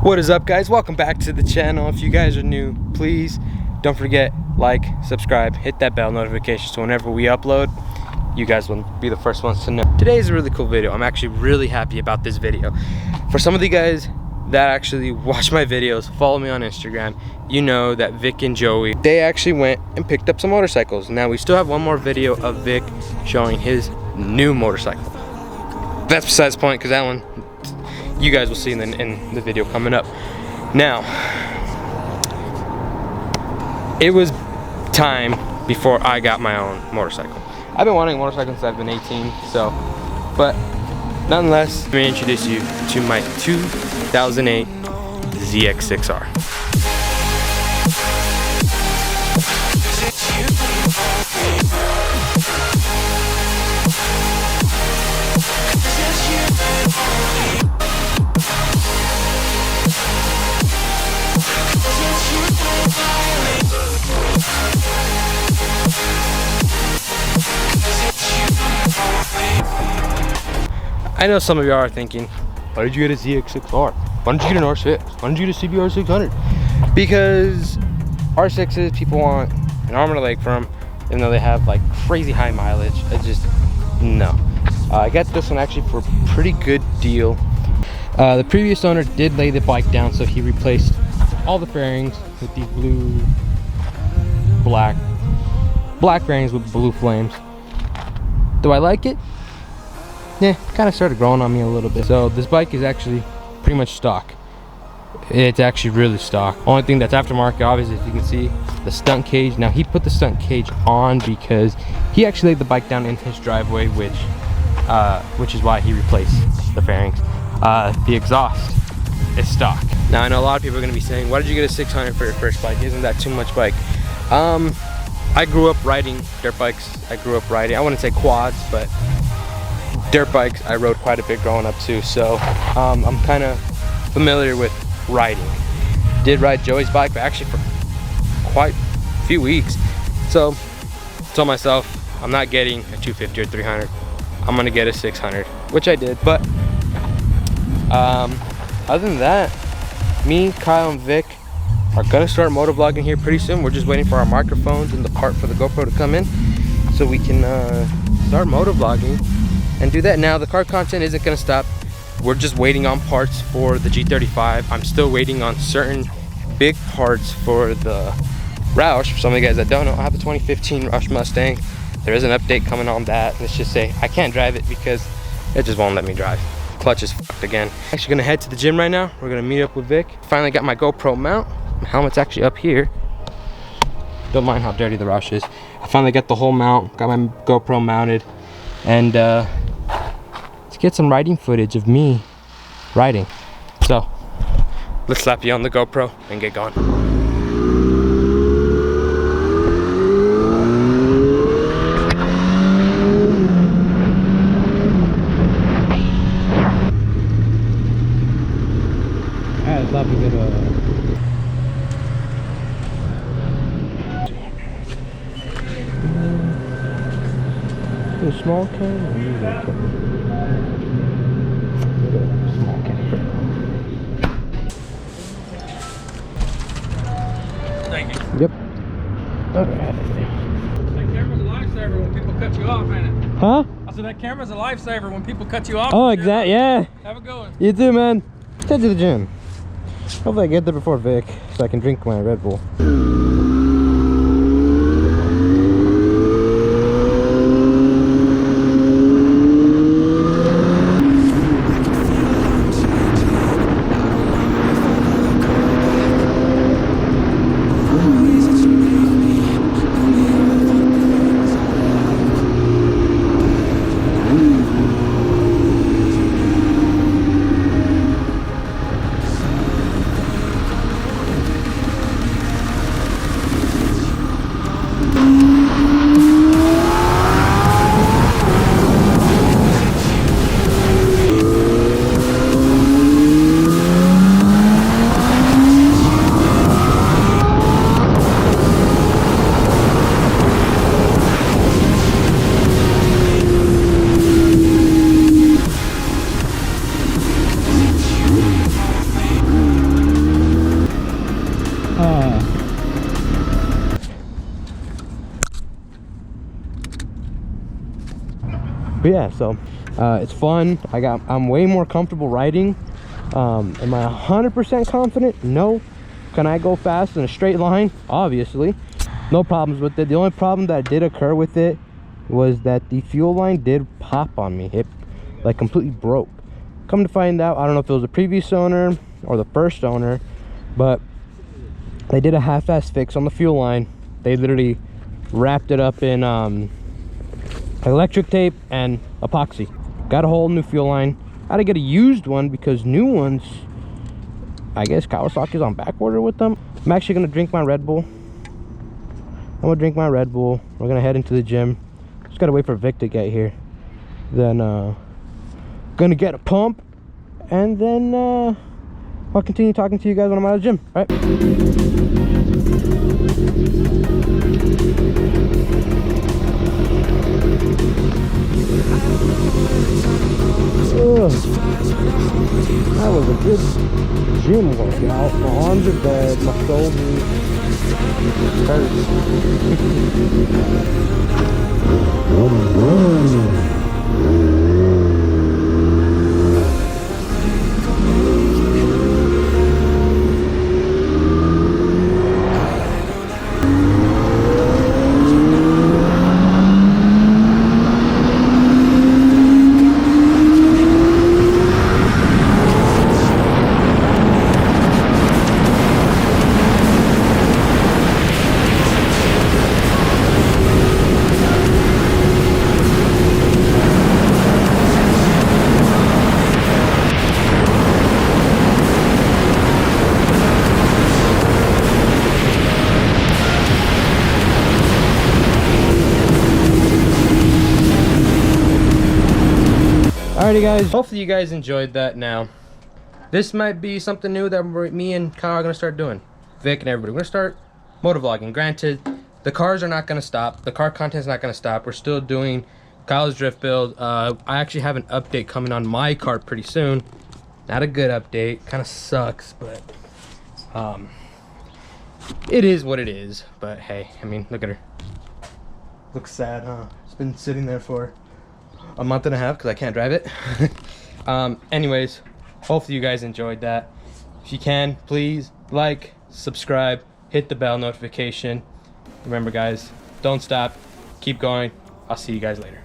What is up, guys? Welcome back to the channel. If you guys are new, please don't forget, like, subscribe, hit that bell notification so whenever we upload, you guys will be the first ones to know. Today is a really cool video. I'm actually really happy about this video. For some of you guys that actually watch my videos, follow me on Instagram, you know that Vic and Joey, they actually went and picked up some motorcycles. Now we still have one more video of Vic showing his new motorcycle. That's besides the point, because that one you guys will see in the video coming up. Now, it was time before I got my own motorcycle. I've been wanting a motorcycle since I've been 18, so, but nonetheless, let me introduce you to my 2008 ZX6R. I know some of you are thinking, why did you get a ZX6R? Why didn't you get an R6? Why didn't you get a CBR 600? Because R6s, people want an arm and a leg for them, even though they have like crazy high mileage. I just, no. I got this one actually for a pretty good deal. The previous owner did lay the bike down, so he replaced all the fairings with these black fairings with blue flames. Do I like it? Yeah, kind of started growing on me a little bit. So this bike is actually pretty much stock. It's actually really stock. Only thing that's aftermarket, obviously, as you can see, the stunt cage. Now he put the stunt cage on because he actually laid the bike down in his driveway, which is why he replaced the fairings. The exhaust is stock. Now I know a lot of people are going to be saying, why did you get a 600 for your first bike? Isn't that too much bike? I grew up riding dirt bikes. I wouldn't say quads, but dirt bikes I rode quite a bit growing up too, so I'm kind of familiar with riding. Did ride Joey's bike, but actually for quite a few weeks. So told myself, I'm not getting a 250 or 300. I'm gonna get a 600, which I did. But other than that, me, Kyle, and Vic are gonna start motovlogging here pretty soon. We're just waiting for our microphones and the part for the GoPro to come in so we can start motovlogging and do that. Now the car content isn't gonna stop. We're just waiting on parts for the G35. I'm still waiting on certain big parts for the ROUSH. For some of you guys that don't know, I have a 2015 ROUSH Mustang. There is an update coming on that. Let's just say I can't drive it because it just won't let me drive. Clutch is fucked again. Actually gonna head to the gym right now. We're gonna meet up with Vic. Finally got my GoPro mount. My helmet's actually up here. Don't mind how dirty the ROUSH is. I finally got the whole mount, got my GoPro mounted, and let's get some riding footage of me riding. So let's slap you on the GoPro and get going. A small can or medium can? Small can. Thank you. Yep. Okay. That camera's a lifesaver when people cut you off, ain't it? Huh? I said that camera's a lifesaver when people cut you off. Oh, exactly. Yeah. Have a good one. You too, man. Let's head to the gym. Hopefully I get there before Vic so I can drink my Red Bull. But yeah, so it's fun. I'm way more comfortable riding. Am I 100% confident? No. Can I go fast in a straight line? Obviously. No problems with it. The only problem that did occur with it was that the fuel line did pop on me. It like completely broke. Come to find out, I don't know if it was the previous owner or the first owner, but they did a half-ass fix on the fuel line. They literally wrapped it up in electric tape and epoxy. Got a whole new fuel line. I had to get a used one because new ones, I guess Kawasaki's on back order with them. I'm actually gonna drink my Red Bull. I'm gonna drink my Red Bull. We're gonna head into the gym. Just gotta wait for Vic to get here. Then gonna get a pump, and then I'll continue talking to you guys when I'm out of the gym. All right. That was a good gym workout. My arms are dead, my shoulders hurt. Alrighty guys, hopefully you guys enjoyed that. Now this might be something new that me and Kyle are gonna start doing. Vic and everybody, we're gonna start motovlogging. Granted, the cars are not gonna stop, the car content's not gonna stop. We're still doing Kyle's drift build. I actually have an update coming on my car pretty soon. Not a good update, kind of sucks, but it is what it is. But hey, I mean, look at her, looks sad, huh? It's been sitting there for a month and a half because I can't drive it. Anyways, hopefully you guys enjoyed that. If you can, please like, subscribe, hit the bell notification. Remember guys, don't stop, keep going. I'll see you guys later.